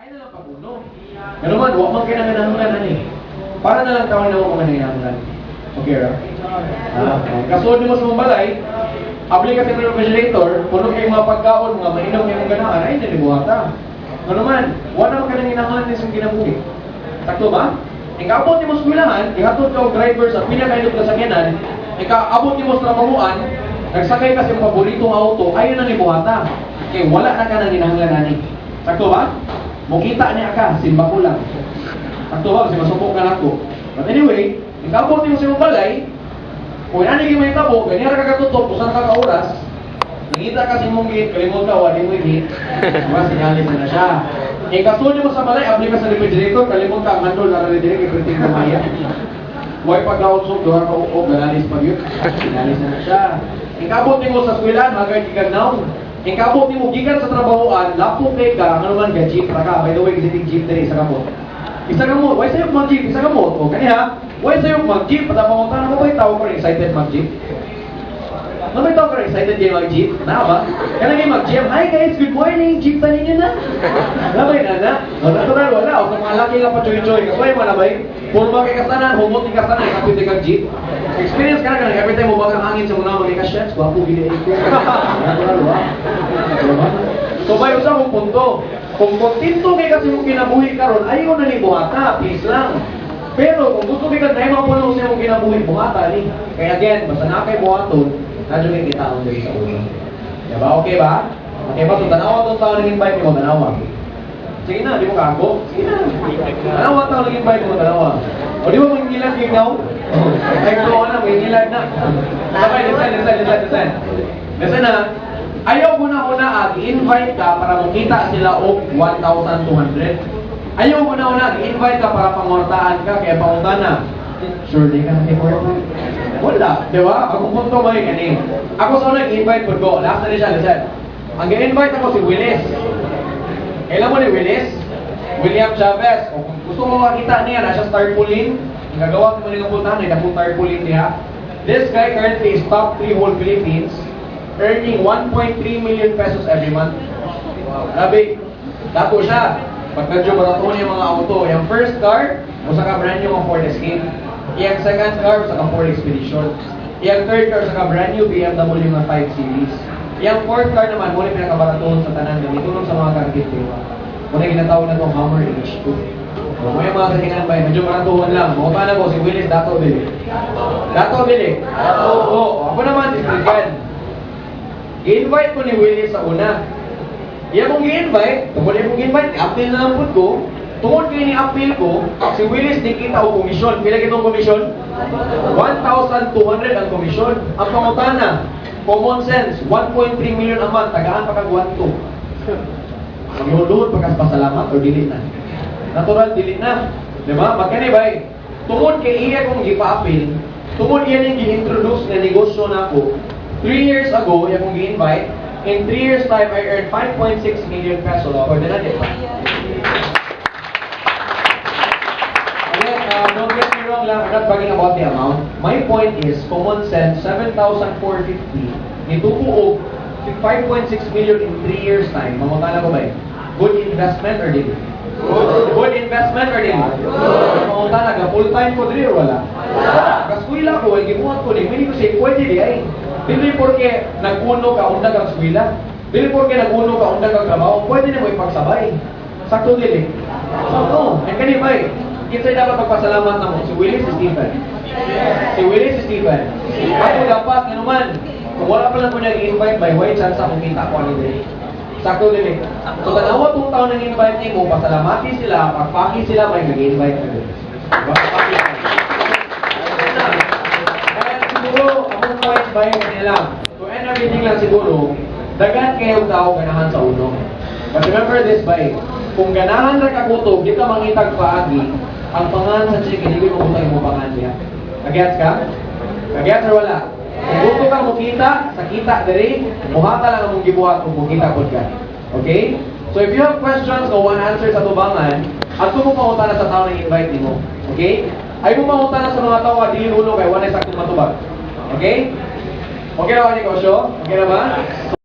Ay na lang paguno. Pero man, huwag man kinanganangan ani. Para na lang tawag na mo kung nangangangan. Okay, ra? Kasunod mo sa mambalay, apli ka sa refrigerator, puno kayong mga pagkaon, mga mainom kayong ganahan, ay hindi buhata. Ano man, wala man ka nang inangalan sa kinabuhi. Sakto ba? Ikaabot ni mo sa wilahan, ihatod ka og driver sa pinakailog na sakyanan, ikaabot ni mo sa trabahuan, nagsakay ka sa paboritong auto, ayun na ni buhata. Kaya wala na ka nang inangalan ani. Sakto ba? Mukita niya ka, simba ko lang. Sakto ba? Kasi masupok ka na ako. But anyway, ikaabot ni mo sa balay, kung yan naging may tabo, ganyan ka katutok, kung saan ka kauras, nakita ka si mong gate, kalimot ka, wali mo yung gate, diba, sinyalis na siya. Eh, kasunod mo sa balay, apli ka sa refrigerator, kalimot ka, ang handol, nararidiri, kay printing na maya. Huwag pagkausok, doon ka uok, ganalis pag yun, sinyalis na siya. Ikabot ni mo sa skwilan, magay giganaw. Ikabot ni mo, gigan sa trabahoan, lapok kay ka, ano man ka, jeep, raka, by the way, exiting jeep dali, isa ka mo. Isa ka mo, why sa'yo mag-jeep, isa ka mo, o kanya, why sa'yo mag-jeep, patapangunta na mo ba yung tao ko rin excited mag-jeep? Ano ba yung tao ko rin excited kayo mag-jeep? Na ba? Kaya kayo mag-jeep, hi guys, good morning, jeep pa ninyo na. Nabay na na, natural, wala, o sa mga laki nga pa choy-choy, kasway mo na ba yung, puro ba kay kasanan, humot ni kasanan, kapit ni kag-jeep. Experience ka na every time mo bakang hangin sa muna mga chefs, wapo gini ito. Natural, wa? So ba yung sa mong punto? Kung kontento kay kasi mong kinabuhi karon, ayaw na ni buhata, please lang. Pero kung gusto kay na mapulong sa mong kinabuhi, buhata ni. Kaya again, basta na kay buhaton, nadyo kay kita ang dali sa ulo. Diba? Okay ba? Okay ba? So tanawa itong tao naging bike mo, tanawa. Sige na, di mo kako? Sige na. Tanawa tao naging bike mo, tanawa. O di ba mong ngilad yung now? Ay, ko na, may ngilad na. Sabay, listen. Listen na. Ayaw mo na i-invite ka para makita sila og 1,200. Ayaw mo na i-invite ka para pangortaan ka, kaya pangunta na. Sure, di ka na-report. Wala, di ba? Ako punto mo yung ganing. Ako sa nag-invite ko, last na rin siya, listen. Ang ga-invite ako si Willis. Kailan mo ni Willis? William Chavez. O kung gusto mo makita niya, nasa tarpaulin. Ang gagawa mo nila puntahan, ay napong tarpaulin niya. This guy currently is top 3 whole Philippines, earning 1.3 million pesos every month. Grabe, dato siya. Pag medyo maraton yung mga auto, yung first car, usaka brand new ang Ford Escape. Yung second car, usaka Ford Expedition. Yung third car, usaka brand new BMW na 5 Series. Yung fourth car naman, muli pinakabaraton sa tanan, tulong sa mga kargit. Muna ginatawag na itong Hummer H2. So, may mga kasingan ba, medyo maratuhan lang. Mga paano ko, si Willis, Dato Bili. Dato Bili? Oo. Ako naman, si Trigan. I-invite ko ni Willis sa una. Iya kong i-invite, tungkol iya kong i-invite, i-appeal na lang po ko. Tungkol kayo ni-appeal ko, si Willis di kita o komisyon. Pila kitong komisyon? 1,200 ang komisyon. Ang pangutana, common sense, 1.3 million a month, tagaan pa kag 1.2. Ang lulod pagkasalamat o dili na. Natural, dili na. Diba? Magkani ba eh? Tungkol kay iya kong ipa-appeal, tungkol iya niyang gi-introduce na negosyo na ako, 3 years ago, yung kong gi-invite, in 3 years time, I earned 5.6 million pesos. Pwede na dito. Again, don't get me wrong lang, I'm not bragging about the amount. My point is, common sense, 7,450, nitupo og 5.6 million in 3 years time. Mamutala ko ba eh? Good investment or dili? Good investment or dili? Mamutala ka, full time ko dili or wala? Kaskwila ko, gibuhat ko ni, hindi ko siya, pwede di ay. Dili porke nag-uno ka, undag ang eskwela. Dili porke nag-uno ka, undag ang trabaho. Pwede na mo ipagsabay. Sakto dili. Sakto. Ang kanibay. Kita dapat magpasalamat na mo. Si Willis, si Stephen. Si Willis, si Stephen. Ako dapat, naman. Kung wala pa lang ko niya i-invite by way, chance akong kita ko ano dili. Sakto dili. So, tanawa itong taon ng invite niyo mo, pasalamati sila, pagpaki sila, may nag-invite ka dili. Pagpaki sila. Siguro, among point ba yung kanila? To end everything lang siguro, dagan kayo tao ganahan sa ulo. But remember this ba kung ganahan na kakutog, di ka mangitag paagi, ang pangan sa chick, hindi ko makutag mo pangan niya. Kagets ka? Kagets or wala? Kung gusto kang mukita, sa kita diri, muhata lang ang mong gibuhat kung mukita po ka. Okay? So if you have questions o one answer sa tubangan, at kung mo pangunta na sa tao na invite mo. Okay? Ay mo pangunta na sa mga tao, dili ulo kay wala saktong matubag. Okay? Okay na ba ni Kosyo? Okay na ba?